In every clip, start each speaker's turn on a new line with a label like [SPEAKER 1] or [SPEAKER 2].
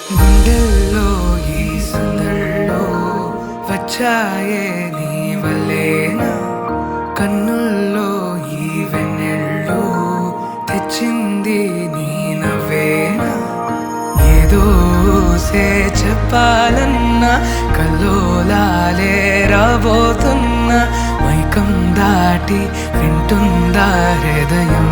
[SPEAKER 1] గుండెల్లో ఈ సందల్లో వచ్చాయే నీ వల్లేనా, కన్నుల్లో ఈ వెన్నెళ్ళు తెచ్చింది నీ నవ్వేనా. ఏదో చెప్పాలన్నా కల్లోలాలే రాబోతున్నా, మైకం దాటి వింటుందా హృదయం.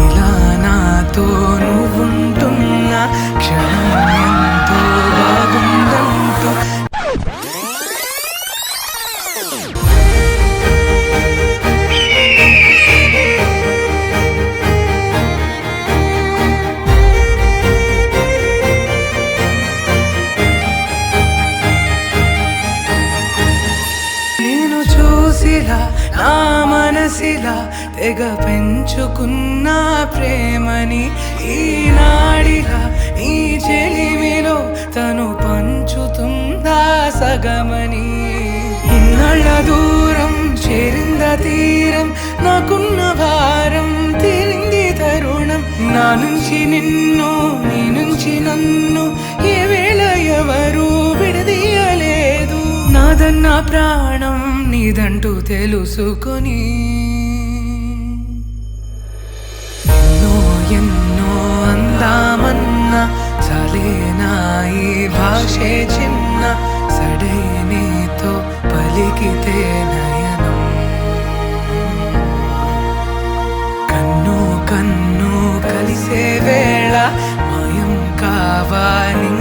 [SPEAKER 1] ఇలా నాతో నువ్వుంటున్న క్షణం ఎంతో బాగుందంటూ. నేను చూసిలా నా మనసిలా తెగ పెంచుకున్న ప్రేమని ఈనాడిలా నీ చెలిమిలో తను పంచుతుందా సగమని. ఇన్నాళ్ళ దూరం చేరింద తీరం, నాకున్న భారం తీరింది తరుణం. నా నుంచి నిన్ను, నీ నుంచి నన్ను ఏ వేళ ఎవరు విడదీయలేదు. నాదన్న ప్రాణం నీదంటూ తెలుసుకొని ఎన్నో ఎన్నో అందామన్నా చాలేనా ఈ భాషే చిన్న. సడే నీతో పలికితే నయనం, కన్ను కన్ను కలిసే వేళ మాయం కావాలి